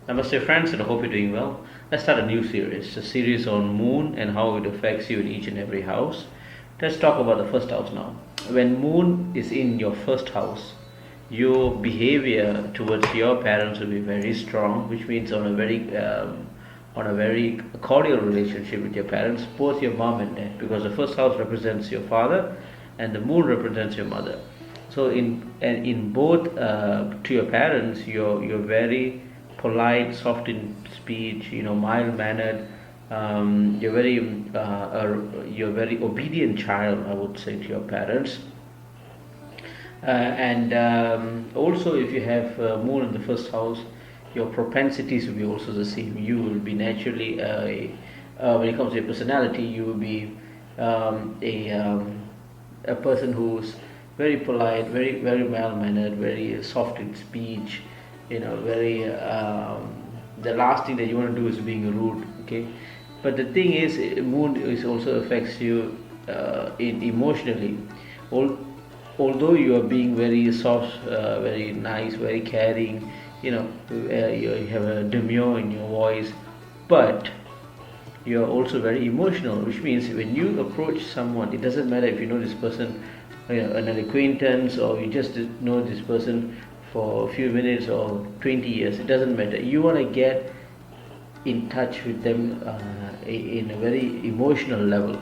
Namaste friends, and I hope you're doing well. Let's start a new series, a series on moon and how it affects you in each and every house. Let's talk about the first house now. When moon is in your first house, your behavior towards your parents will be very strong, which means on a very cordial relationship with your parents, both your mom and dad, because the first house represents your father and the moon represents your mother. So in both to your parents, you're very polite, soft in speech, mild mannered. You're very obedient child, I would say, to your parents. And Also, if you have moon in the first house, your propensities will be also the same. You will be naturally when it comes to your personality, you will be a person who's very polite, very mild mannered, very soft in speech. Very the last thing that you want to do is being rude. Okay, but the thing is, mood is also affects you in emotionally. Al- Although you are being very soft, very nice, very caring, you have a demure in your voice, but you are also very emotional, which means when you approach someone, it doesn't matter if you know this person, an acquaintance, or you just know this person for a few minutes or 20 years, it doesn't matter. You want to get in touch with them in a very emotional level.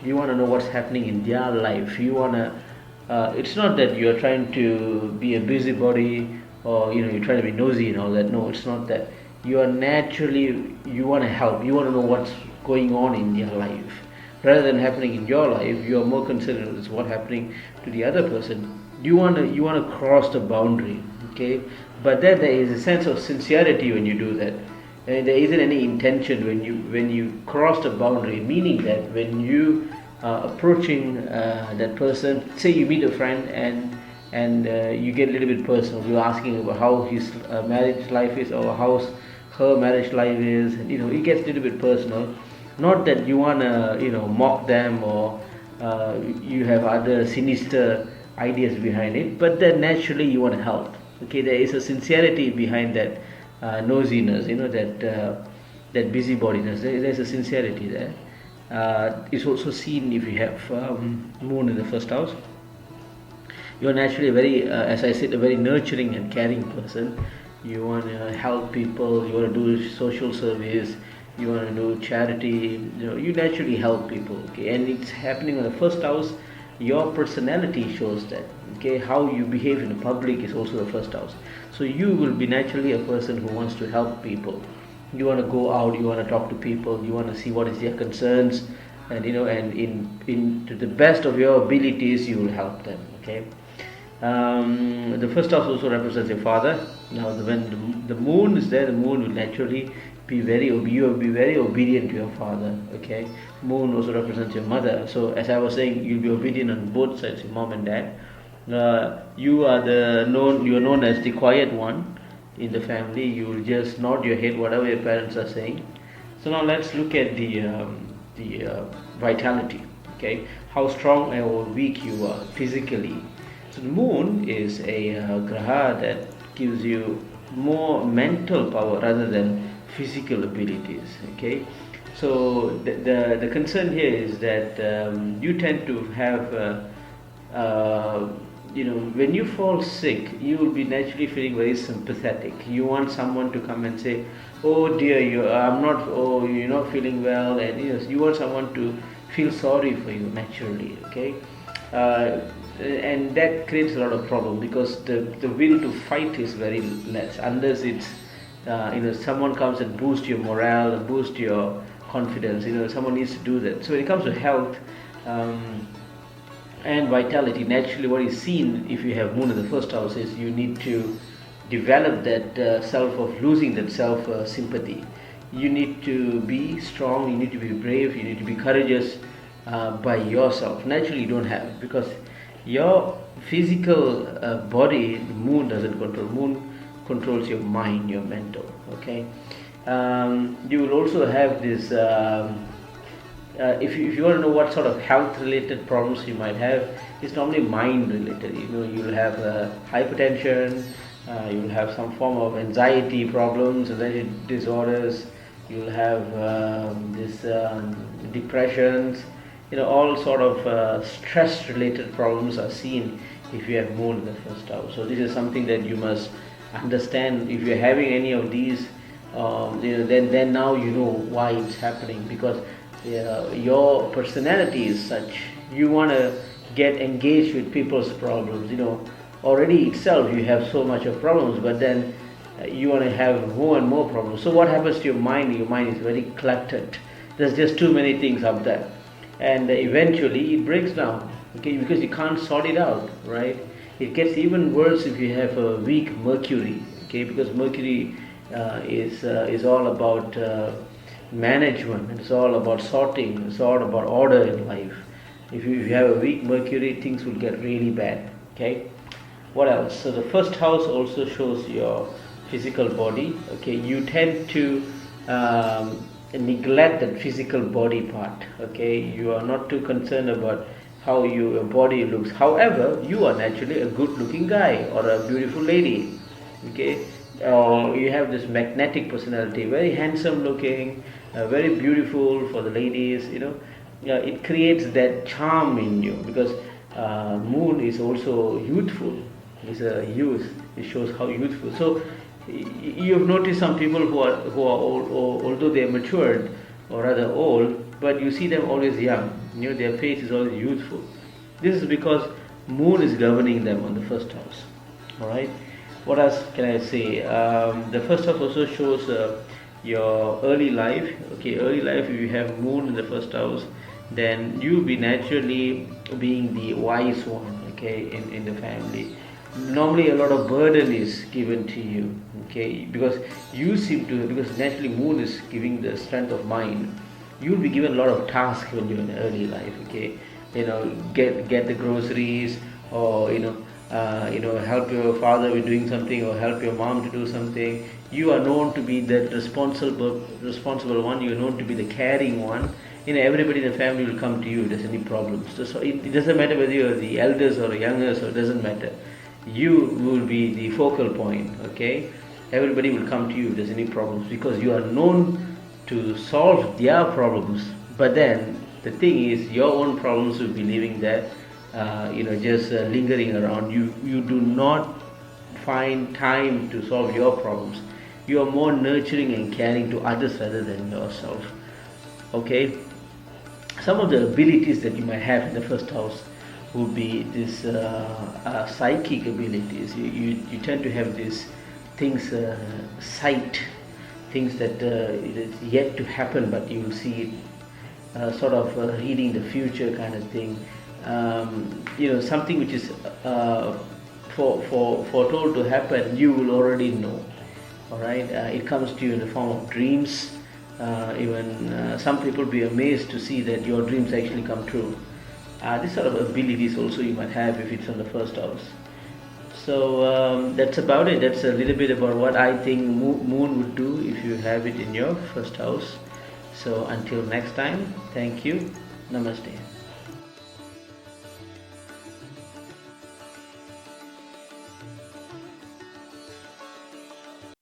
You want to know what's happening in their life. You want to it's not that you're trying to be a busybody, or you're trying to be nosy and all that. No, it's not that. You are naturally, you want to help, you want to know what's going on in their life rather than happening in your life. You are more concerned with what's happening to the other person. You want to cross the boundary. Okay, but then there is a sense of sincerity when you do that, and there isn't any intention when you cross the boundary, meaning that when you approaching that person, say you meet a friend, and you get a little bit personal. You're asking about how his marriage life is, or how's her marriage life is, and it gets a little bit personal. Not that you wanna mock them, or you have other sinister ideas behind it, but then naturally you want to help. Okay, there is a sincerity behind that nosiness, that busybodiness. There's a sincerity there. It's also seen if you have moon in the first house. You're naturally as I said, a very nurturing and caring person. You want to help people. You want to do social service. You want to do charity. You naturally help people. Okay, and it's happening on the first house. Your personality shows that. Okay, how you behave in the public is also the first house. So you will be naturally a person who wants to help people. You want to go out, you want to talk to people, you want to see what is their concerns, and in to the best of your abilities you will help them. Okay, the first house also represents your father. Now when the moon is there, the moon will naturally you will be very obedient to your father. Okay, moon also represents your mother. So as I was saying, you'll be obedient on both sides, your mom and dad. You are known as the quiet one in the family. You will just nod your head whatever your parents are saying. So now let's look at the vitality. Okay, how strong or weak you are physically. So the moon is a graha that gives you more mental power rather than physical abilities. Okay, so the concern here is that you tend to have when you fall sick, you will be naturally feeling very sympathetic. You want someone to come and say, "Oh dear, you're not feeling well," and you want someone to feel sorry for you naturally. Okay, and that creates a lot of problem because the will to fight is very less unless it's someone comes and boost your morale and boost your confidence. Someone needs to do that. So when it comes to health. And vitality, naturally what is seen if you have moon in the first house is you need to develop that self of losing that self sympathy. You need to be strong, you need to be brave, you need to be courageous by yourself. Naturally you don't have, because your physical body, the moon doesn't control. Moon controls your mind, your mental. Okay, you will also have this if you want to know what sort of health related problems you might have, it's normally mind related. You'll have hypertension, You'll have some form of anxiety problems, anxiety disorders. You'll have this depressions. All sort of stress-related problems are seen if you have moon in the first house. So this is something that you must understand. If you're having any of these, then now you know why it's happening, because your personality is such. You want to get engaged with people's problems. Already itself you have so much of problems, but then you want to have more and more problems. So what happens to your mind? Your mind is very cluttered. There's just too many things up there, and eventually it breaks down. Okay, because you can't sort it out, right? It gets even worse if you have a weak Mercury. Okay, because Mercury is all about management. It's all about sorting. It's all about order in life. If you have a weak Mercury, things will get really bad. Okay. What else? So the first house also shows your physical body. Okay, you tend to neglect that physical body part. Okay, you are not too concerned about how your body looks. However, you are naturally a good-looking guy or a beautiful lady. Okay, you have this magnetic personality, very handsome-looking, very beautiful for the ladies. It creates that charm in you, because moon is also youthful. It's a youth. It shows how youthful. So you've noticed some people who are old, or although they are matured or rather old, but you see them always young. Their face is always youthful. This is because moon is governing them on the first house. All right. What else can I say? The first house also shows your early life. Okay, early life. If you have moon in the first house, then you'll be naturally being the wise one. Okay, in the family. Normally a lot of burden is given to you, okay, because naturally moon is giving the strength of mind. You'll be given a lot of tasks when you're in early life. Okay, get the groceries, or help your father with doing something, or help your mom to do something. You are known to be that responsible one. You're known to be the caring one. Everybody in the family will come to you if there's any problems. So it doesn't matter whether you're the eldest or the youngest, or it doesn't matter. You will be the focal point. Okay, everybody will come to you if there's any problems, because you are known to solve their problems. But then the thing is, your own problems will be leaving there, just lingering around. You do not find time to solve your problems. You are more nurturing and caring to others rather than yourself. Okay, some of the abilities that you might have in the first house would be this psychic abilities. You tend to have these things, sight, things that is yet to happen, but you will see it, sort of reading the future kind of thing. Something which is foretold to happen, you will already know. All right, it comes to you in the form of dreams. Even some people will be amazed to see that your dreams actually come true. This sort of abilities also you might have if it's on the first house. So that's about it. That's a little bit about what I think moon would do if you have it in your first house. So until next time, thank you. Namaste.